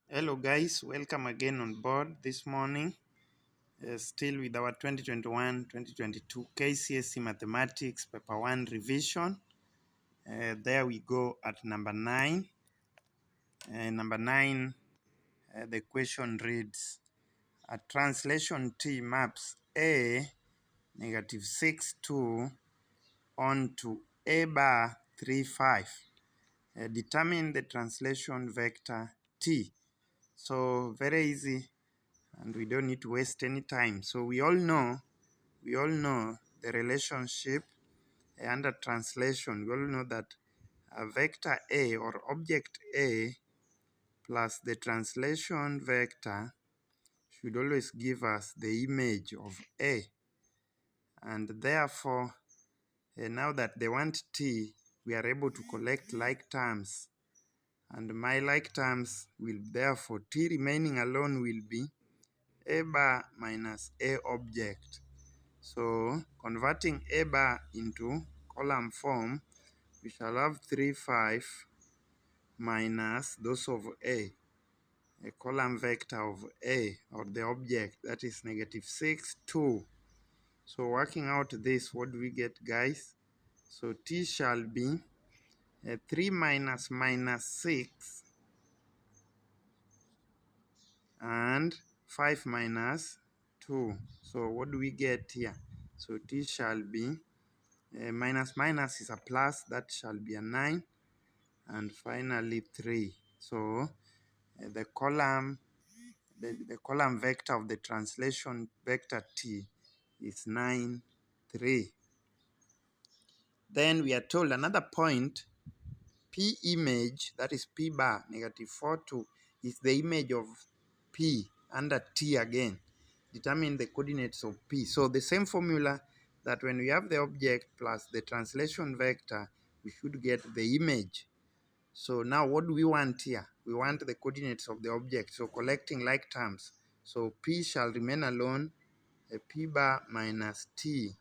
Hello guys, welcome again on board this morning. Still with our 2021-2022 KCSE Mathematics Paper 1 revision. There we go at number 9. Number 9, the question reads, a translation T maps A negative 6 2 onto A bar 3 5. Determine the translation vector T. So very easy, and we don't need to waste any time. So we all know the relationship under translation. We all know that a vector A or object A plus the translation vector should always give us the image of A. And therefore, now that they want T, we are able to collect like terms. And my like terms will therefore, T remaining alone will be A bar minus A object. So converting A bar into column form, we shall have 3 5 minus those of A column vector of A, or the object, that is negative 6 2. So working out this, what do we get, guys? So T shall be 3 minus 6 and 5 minus 2. So what do we get here? So T shall be minus is a plus, that shall be a 9, and finally 3. So the column vector of the translation vector T is 9 3. Then we are told another point, P image, that is P bar negative 4 2, is the image of P under T again. Determine the coordinates of P. So the same formula that when we have the object plus the translation vector, we should get the image. So now what do we want here? We want the coordinates of the object. So collecting like terms. So P shall remain alone, P bar minus T.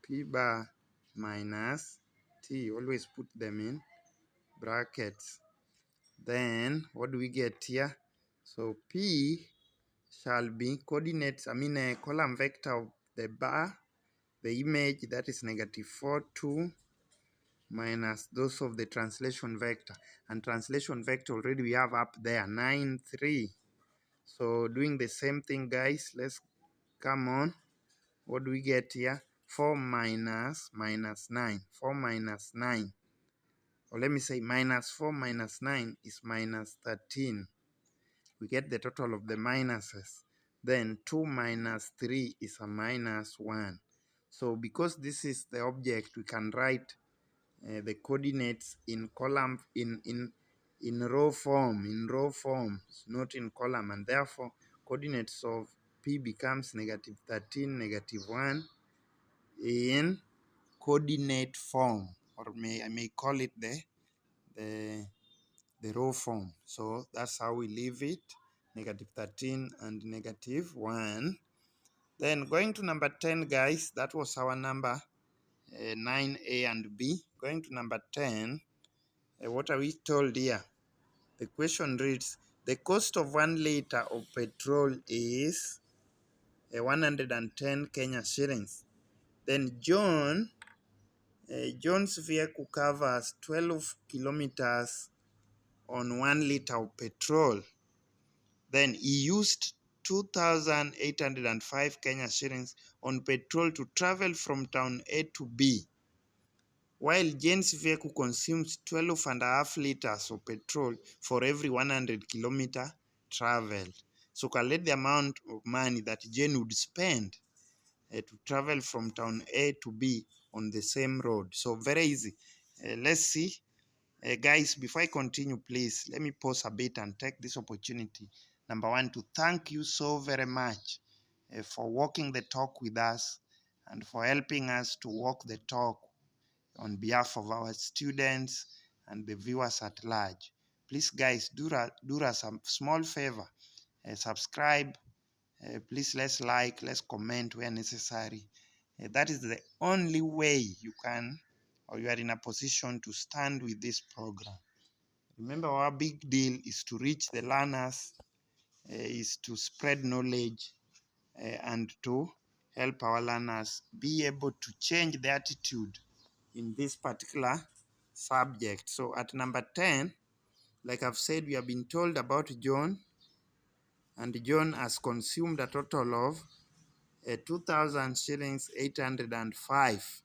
P bar minus T. Always put them in brackets. Then what do we get here? So P shall be coordinates, a column vector of the bar, the image, that is negative 4 2, minus those of the translation vector. And translation vector already we have up there, 9 3. So doing the same thing, guys, let's come on. What do we get here? 4 minus 9. 4 minus 9. Or let me say minus 4 minus 9 is minus 13. We get the total of the minuses. Then 2 minus 3 is a minus 1. So because this is the object, we can write the coordinates in column in row form, not in column, and therefore coordinates of P becomes negative 13, negative 1 in coordinate form, or I may call it the row form. So that's how we leave it, negative 13 and negative 1. Then going to number 10, guys, that was our number 9A and B. Going to number 10, what are we told here? The question reads, the cost of 1 liter of petrol is 110 Kenya shillings. Then John's vehicle covers 12 kilometers on 1 liter of petrol. Then he used 2,805 Kenya shillings on petrol to travel from town A to B, while Jane's vehicle consumes 12.5 liters of petrol for every 100 kilometer traveled. So calculate the amount of money that Jane would spend to travel from town A to B on the same road. So very easy. Let's see. Guys, before I continue, please let me pause a bit and take this opportunity, number one, to thank you so very much for walking the talk with us and for helping us to walk the talk on behalf of our students and the viewers at large. Please, guys, do us a small favor. Subscribe. Please, let's like, let's comment where necessary. That is the only way you can, or you are in a position to stand with this program. Remember, our big deal is to reach the learners, is to spread knowledge, and to help our learners be able to change their attitude in this particular subject. So at number 10, like I've said, we have been told about John, and John has consumed a total of 2,000 shillings 805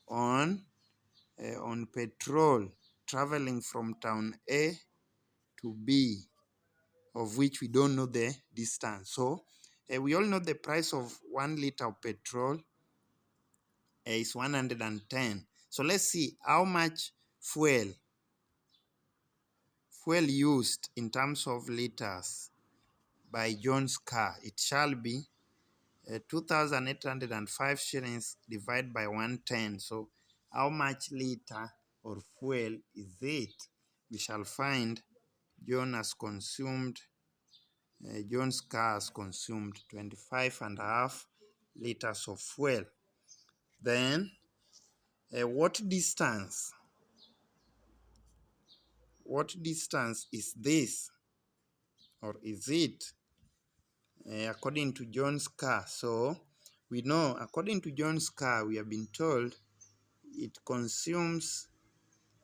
on petrol traveling from town A to B, of which we don't know the distance. So we all know the price of 1 liter of petrol is 110. So let's see how much fuel used in terms of liters by John's car. It shall be 2,805 shillings divided by 110. So how much liter or fuel is it? We shall find John's car has consumed 25.5 liters of fuel. Then what distance is this, or is it, according to John's car? So we know, according to John's car, we have been told it consumes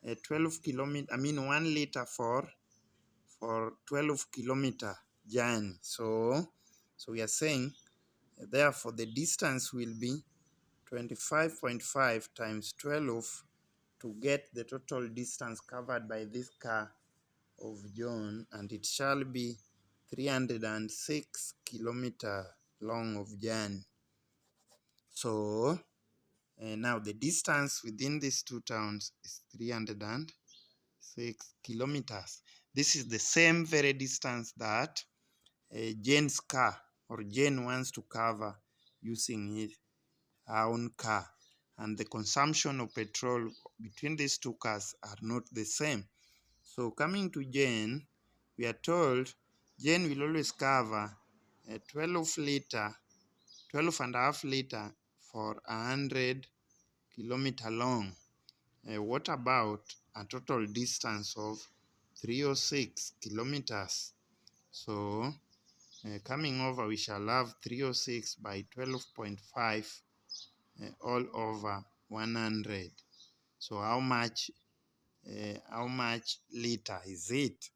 1 liter for 12 kilometer journey. So we are saying, therefore, the distance will be 25.5 times 12 to get the total distance covered by this car of John, and it shall be 306 kilometer long of journey. So now the distance within these two towns is 306 kilometers. This is the same very distance that Jane's car, or Jane wants to cover using her own car, and the consumption of petrol between these two cars are not the same. So coming to Jane, we are told Jane will always cover a 12.5 liter for 100 kilometer long. What about a total distance of 306 kilometers? So coming over, we shall have 306 by 12.5 all over 100. So how much liter is it?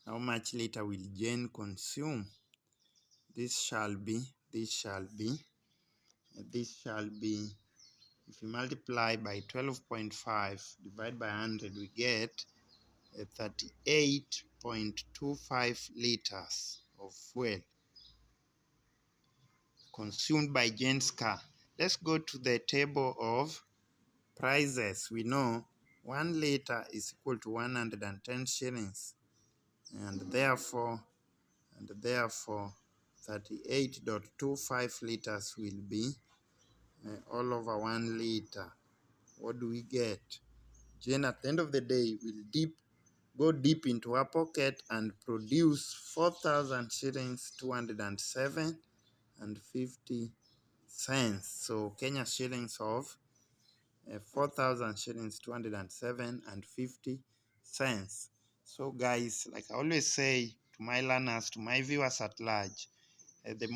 How much liter will Jane consume? This shall be, if you multiply by 12.5 divided by 100, we get 38.25 liters of fuel consumed by Jane's car. Let's go to the table of prices. We know 1 liter is equal to 110 shillings, and therefore 38.25 liters will be all over 1 liter. What do we get? Jane, at the end of the day, will go deep into her pocket and produce 4,000 shillings 207 and 50 cents. So Kenya shillings of 4,000 shillings 207 and 50 cents. So guys, like I always say to my learners, to my viewers at large, the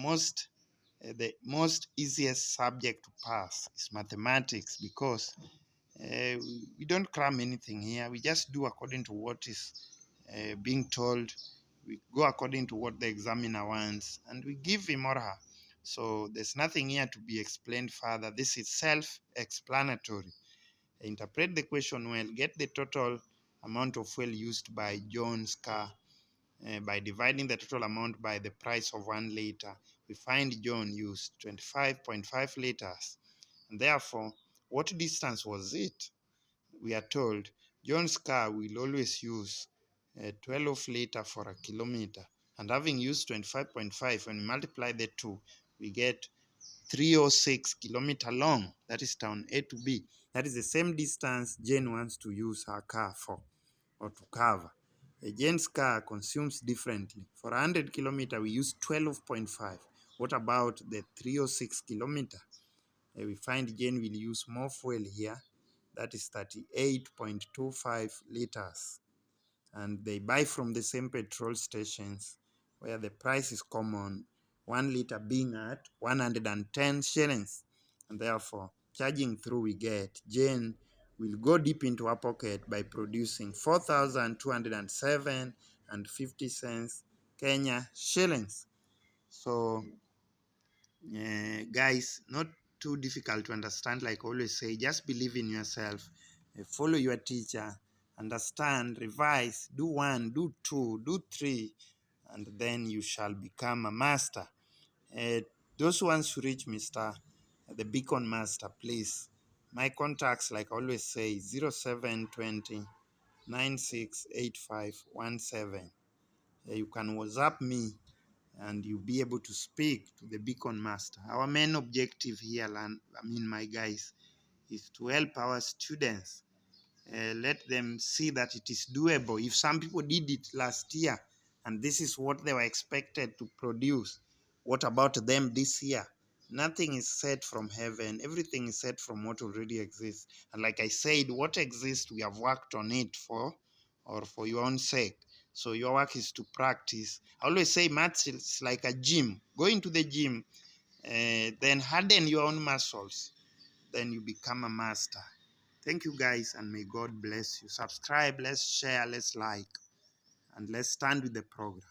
most easiest subject to pass is mathematics, because we don't cram anything here. We just do according to what is being told. We go according to what the examiner wants, and we give him or her. So there's nothing here to be explained further. This is self-explanatory. Interpret the question well, get the total amount of fuel used by John's car. By dividing the total amount by the price of 1 liter, we find John used 25.5 liters. And therefore, what distance was it? We are told John's car will always use 12 liter for a kilometer. And having used 25.5, when we multiply the two, we get 306 kilometer long. That is town A to B. That is the same distance Jane wants to use her car for, or to cover. Jane's car consumes differently. For 100 kilometer, we use 12.5. What about the 306 kilometer? We find Jane will use more fuel here, that is 38.25 liters. And they buy from the same petrol stations where the price is common, 1 liter being at 110 shillings. And therefore, charging through we get, Jane will go deep into her pocket by producing 4,207 and 50 cents Kenya shillings. So, guys, not too difficult to understand. Like I always say, just believe in yourself, follow your teacher, understand, revise, do 1, do 2, do 3, and then you shall become a master. Those who want to reach Mr. The Beacon Master, please. My contacts, like I always say, 0720 968517. You can WhatsApp me and you'll be able to speak to the Beacon Master. Our main objective here, my guys, is to help our students. Let them see that it is doable. If some people did it last year and this is what they were expected to produce, what about them this year? Nothing is set from heaven. Everything is set from what already exists. And like I said, what exists, we have worked on it for your own sake. So your work is to practice. I always say maths is like a gym. Go into the gym, then harden your own muscles. Then you become a master. Thank you guys, and may God bless you. Subscribe, let's share, let's like, and let's stand with the program.